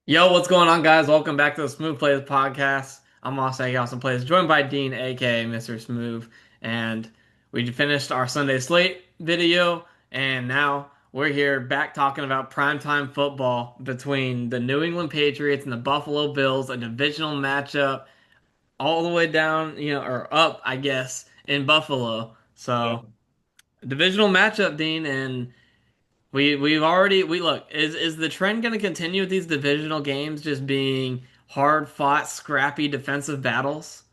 Yo, what's going on, guys? Welcome back to the SmoovePlayz podcast. I'm Austin Awesome Plays, joined by Dean, aka Mr. Smooth, and we finished our Sunday Slate video, and now we're here back talking about primetime football between the New England Patriots and the Buffalo Bills, a divisional matchup all the way down, or up, I guess, in Buffalo. Yeah. So, divisional matchup, Dean, and we've already we look is the trend going to continue with these divisional games just being hard fought, scrappy defensive battles?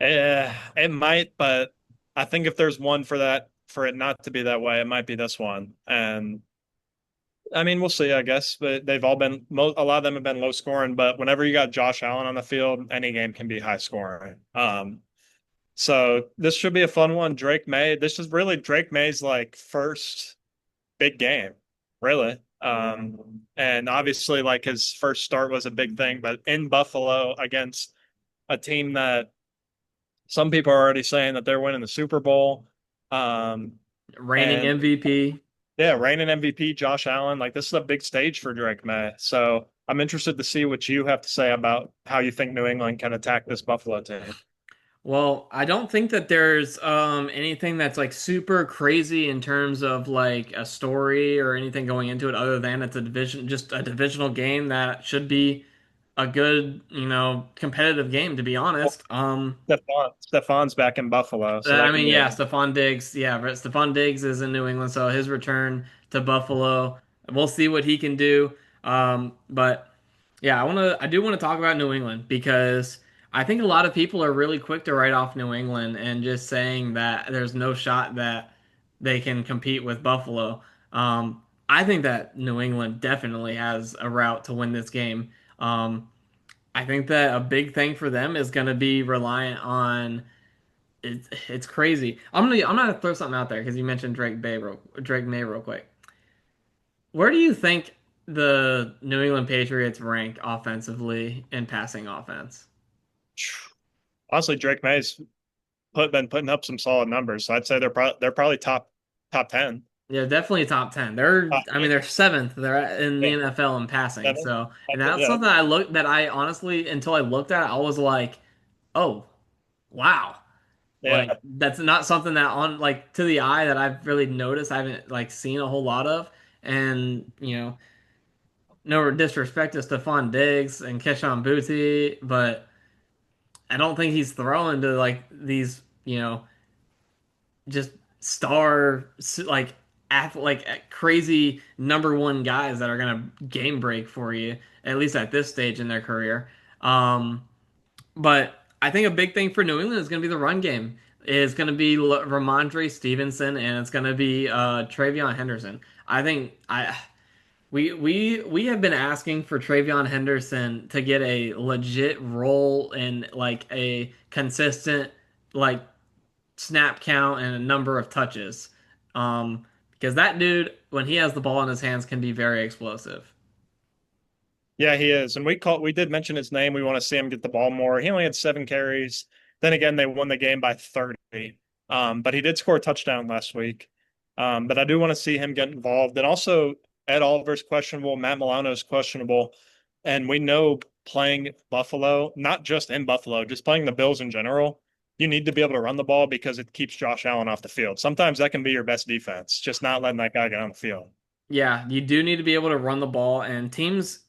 It might, but I think if there's one for it not to be that way, it might be this one. And I mean, we'll see, I guess. But they've all been a lot of them have been low scoring. But whenever you got Josh Allen on the field, any game can be high scoring. So this should be a fun one. Drake May. This is really Drake May's like first big game, really. And obviously, like his first start was a big thing, but in Buffalo against a team that some people are already saying that they're winning the Super Bowl. Um, Reigning and MVP. yeah, reigning MVP Josh Allen. Like this is a big stage for Drake May. So I'm interested to see what you have to say about how you think New England can attack this Buffalo team. Well, I don't think that there's anything that's like super crazy in terms of like a story or anything going into it other than it's a division just a divisional game that should be a good, competitive game to be Well, honest. Stefan's back in Buffalo, so I that could mean, be yeah, a Stephon Diggs. Yeah, but Stephon Diggs is in New England, so his return to Buffalo, we'll see what he can do. But yeah, I do want to talk about New England because I think a lot of people are really quick to write off New England and just saying that there's no shot that they can compete with Buffalo. I think that New England definitely has a route to win this game. Um, I think that a big thing for them is going to be reliant on it's crazy. I'm gonna throw something out there because you mentioned Drake May real quick. Where do you think the New England Patriots rank offensively in passing offense? honestly Drake May's been putting up some solid numbers. So I'd say they're probably top 10. Yeah, definitely top 10. They're Top I mean 8. they're seventh. They're in the Yeah, NFL in passing. 7. So and that's Yeah, something I honestly until I looked at it, I was like, oh wow. Like yeah. that's not something that on like to the eye that I've really noticed. I haven't like seen a whole lot of. And no disrespect to Stephon Diggs and Keshawn Booty, but I don't think he's throwing to like these, just star like crazy number one guys that are gonna game break for you at least at this stage in their career. Um, but I think a big thing for New England is gonna be the run game. It's gonna be Ramondre Stevenson and it's gonna be Travion Henderson. I think I we have been asking for Travion Henderson to get a legit role in like a consistent like snap count and a number of touches. Because that dude, when he has the ball in his hands, can be very explosive. Yeah, he is. And we did mention his name. We want to see him get the ball more. He only had 7 carries. Then again, they won the game by 30. But he did score a touchdown last week. But I do want to see him get involved. And also Ed Oliver's questionable, Matt Milano's questionable. And we know playing Buffalo, not just in Buffalo, just playing the Bills in general, you need to be able to run the ball because it keeps Josh Allen off the field. Sometimes that can be your best defense, just not letting that guy get on the field. Yeah, you do need to be able to run the ball, and teams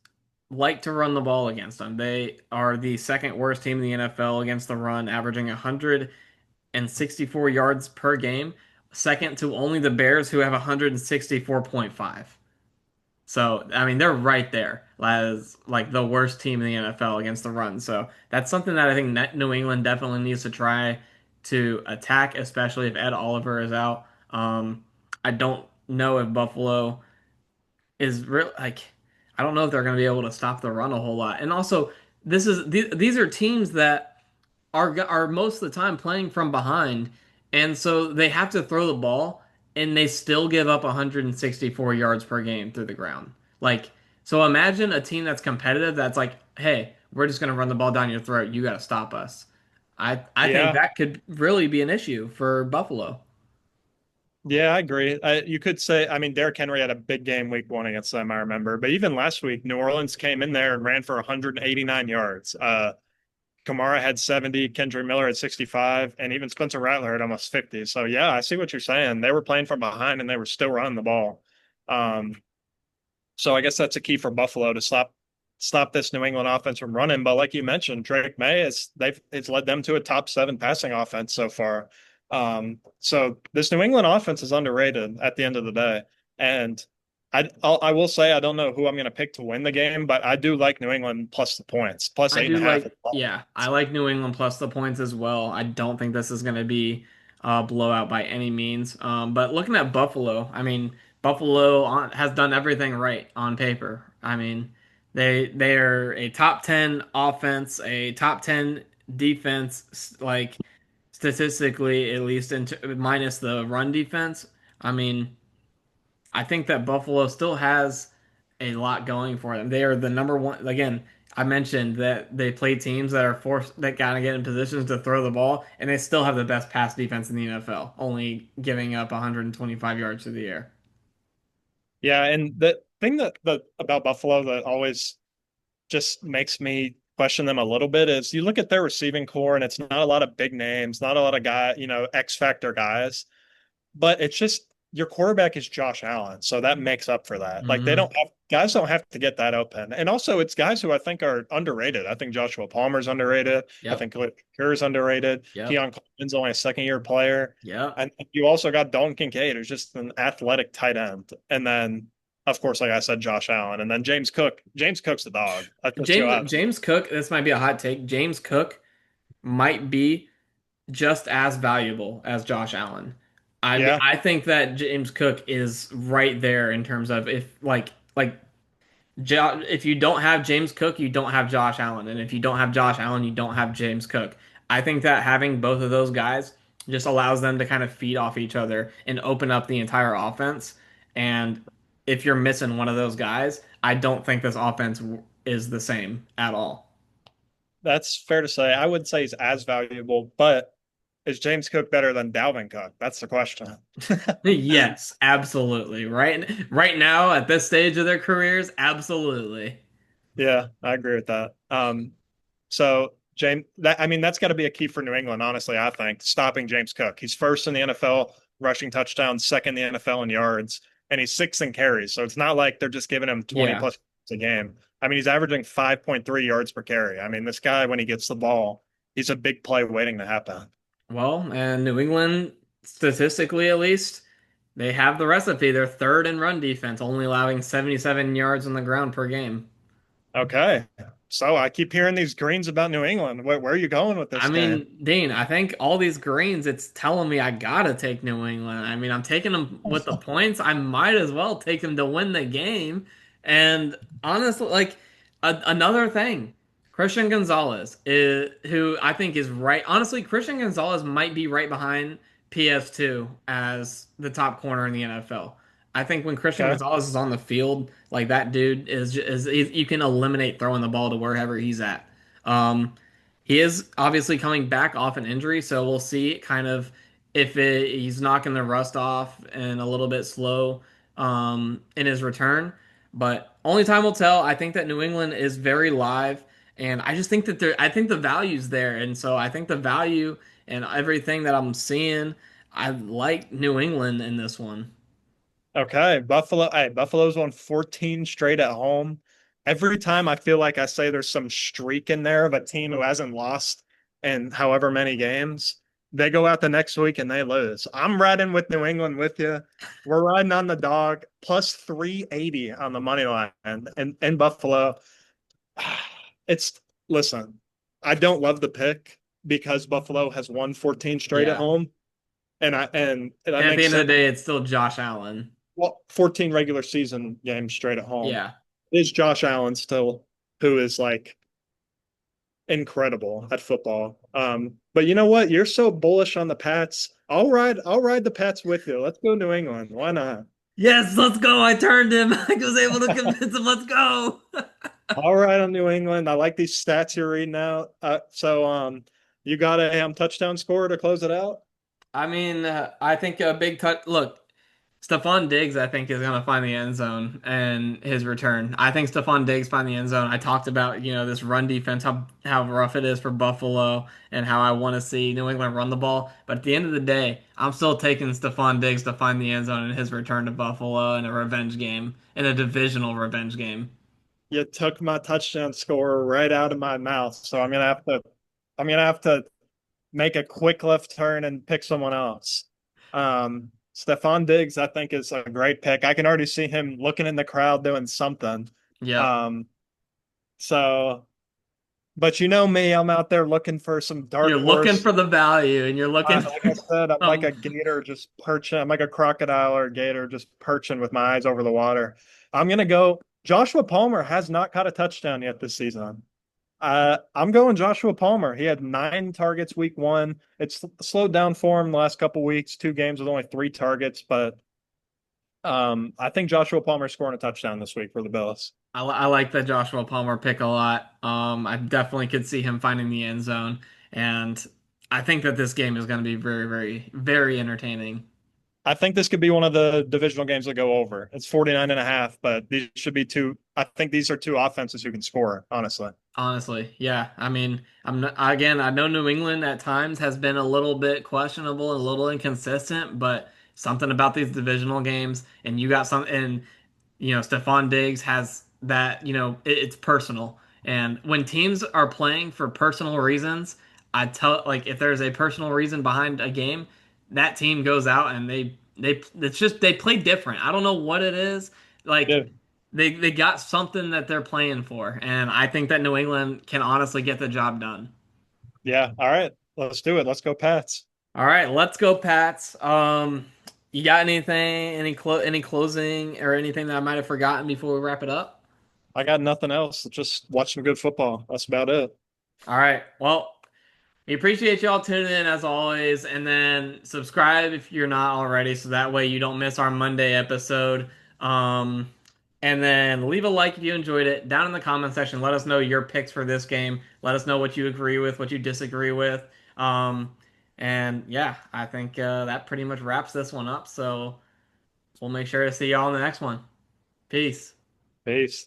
like to run the ball against them. They are the second worst team in the NFL against the run, averaging 164 yards per game, second to only the Bears, who have 164.5. So, I mean, they're right there as like the worst team in the NFL against the run. So, that's something that I think New England definitely needs to try to attack, especially if Ed Oliver is out. I don't know if Buffalo is real like I don't know if they're going to be able to stop the run a whole lot. And also, these are teams that are most of the time playing from behind, and so they have to throw the ball, and they still give up 164 yards per game through the ground. Like, so imagine a team that's competitive that's like, hey, we're just gonna run the ball down your throat. You got to stop us. I think Yeah. that could really be an issue for Buffalo. Yeah, I agree. You could say, I mean, Derrick Henry had a big game week one against them, I remember. But even last week, New Orleans came in there and ran for 189 yards. Kamara had 70, Kendrick Miller had 65, and even Spencer Rattler had almost 50. So yeah, I see what you're saying. They were playing from behind and they were still running the ball. Um, so I guess that's a key for Buffalo to stop this New England offense from running. But like you mentioned, Drake May is they've it's led them to a top seven passing offense so far. So this New England offense is underrated at the end of the day. And I will say I don't know who I'm going to pick to win the game, but I do like New England plus the points, plus I eight and do a half. like, yeah, I like New England plus the points as well. I don't think this is going to be a blowout by any means. But looking at Buffalo, I mean, has done everything right on paper. I mean, they are a top 10 offense, a top 10 defense, like statistically at least, minus the run defense. I mean, I think that Buffalo still has a lot going for them. They are the number one. Again, I mentioned that they play teams that are forced that gotta get in positions to throw the ball, and they still have the best pass defense in the NFL, only giving up 125 yards through the air. Yeah, and the thing that about Buffalo that always just makes me question them a little bit is you look at their receiving core and it's not a lot of big names, not a lot of X factor guys, but it's just your quarterback is Josh Allen, so that makes up for that. Like they Hmm. don't have guys don't have to get that open, and also it's guys who I think are underrated. I think Joshua Palmer's underrated. I Yep. think Kerr's underrated. Yep. Keon Coleman's only a second year player, Yep. and you also got Dalton Kincaid, who's just an athletic tight end, and then of course, like I said, Josh Allen, and then James Cook. James Cook's the dog. That's just who I. James Cook, this might be a hot take. James Cook might be just as valuable as Josh Allen. Yeah, I think that James Cook is right there in terms of if if you don't have James Cook, you don't have Josh Allen, and if you don't have Josh Allen, you don't have James Cook. I think that having both of those guys just allows them to kind of feed off each other and open up the entire offense. And if you're missing one of those guys, I don't think this offense is the same at all. that's fair to say. I would say he's as valuable, but is James Cook better than Dalvin Cook? That's the question. Yes, absolutely. Right now at this stage of their careers, absolutely. Yeah, I agree with that. So James, I mean, that's got to be a key for New England, honestly. I think stopping James Cook. He's first in the NFL rushing touchdowns, second in the NFL in yards, and he's sixth in carries. So it's not like they're just giving him 20 Yeah. plus a game. I mean, he's averaging 5.3 yards per carry. I mean, this guy, when he gets the ball, he's a big play waiting to happen. Well, and New England, statistically at least, they have the recipe. They're third in run defense, only allowing 77 yards on the ground per game. Okay. So I keep hearing these greens about New England. Where are you going with I this game? mean, Dean, I think all these greens, it's telling me I gotta take New England. I mean, I'm taking them with the points. I might as well take them to win the game. And honestly, another thing, Christian Gonzalez who I think is right. Honestly, Christian Gonzalez might be right behind PS2 as the top corner in the NFL. I think when Christian Okay. Gonzalez is on the field, like that dude you can eliminate throwing the ball to wherever he's at. Um, he is obviously coming back off an injury, so we'll see kind of if he's knocking the rust off and a little bit slow in his return. But only time will tell. I think that New England is very live, and I just think that I think the value's there, and so I think the value and everything that I'm seeing, I like New England in this one. Okay, Buffalo. Hey, Buffalo's won 14 straight at home. Every time I feel like I say there's some streak in there of a team who hasn't lost in however many games, they go out the next week and they lose. I'm riding with New England with you. We're riding on the dog plus 380 on the money line and in Buffalo. It's listen, I don't love the pick because Buffalo has won 14 straight at Yeah, home, and that and at the makes end of the sense. day, it's still Josh Allen. Well, 14 regular season games straight at home. Yeah. Is Josh Allen still who is like incredible at football? But you know what? You're so bullish on the Pats. I'll ride the Pats with you. Let's go New England. Why not? Yes, let's go. I turned him. I was able to convince him. Let's go. All right on New England. I like these stats you're reading out. So you got a touchdown score to close it out? I mean, I think a big touch. Look, Stephon Diggs, I think, is going to find the end zone and his return. I think Stephon Diggs find the end zone. I talked about, this run defense, how rough it is for Buffalo, and how I want to see New England run the ball. But at the end of the day, I'm still taking Stephon Diggs to find the end zone in his return to Buffalo in a revenge game, in a divisional revenge game. You took my touchdown score right out of my mouth, so I'm gonna have to make a quick left turn and pick someone else. Stephon Diggs, I think, is a great pick. I can already see him looking in the crowd doing something. Yep. Um, so, but you know me, I'm out there looking for some You're dark looking horse. for the value, and you're looking Like I for said, I'm like some. a gator just perching. I'm like a crocodile or a gator just perching with my eyes over the water. I'm gonna go. Joshua Palmer has not caught a touchdown yet this season. I'm going Joshua Palmer. He had 9 targets week one. It's slowed down for him the last couple weeks. 2 games with only 3 targets, but I think Joshua Palmer scoring a touchdown this week for the Bills. I like the Joshua Palmer pick a lot. I definitely could see him finding the end zone, and I think that this game is going to be very, very, very entertaining. I think this could be one of the divisional games that go over. It's 49.5, but these should be two. I think these are two offenses who can score, honestly. Honestly, yeah. I mean, I'm not, again, I know New England at times has been a little bit questionable and a little inconsistent, but something about these divisional games, and you got some, and Stephon Diggs has that, it's personal. And when teams are playing for personal reasons, I tell like if there's a personal reason behind a game, that team goes out and they play different. I don't know what it is. Like Yeah, they got something that they're playing for, and I think that New England can honestly get the job done. yeah. All right, let's do it. Let's go, Pats. All right, let's go, Pats. You got anything, any closing or anything that I might have forgotten before we wrap it up? I got nothing else. Just watch some good football. That's about it. All right. Well, we appreciate y'all tuning in as always, and then subscribe if you're not already, so that way you don't miss our Monday episode. Um, and then leave a like if you enjoyed it. Down in the comment section, let us know your picks for this game. Let us know what you agree with, what you disagree with. Um, and yeah, I think that pretty much wraps this one up. So we'll make sure to see y'all in the next one. Peace. Peace.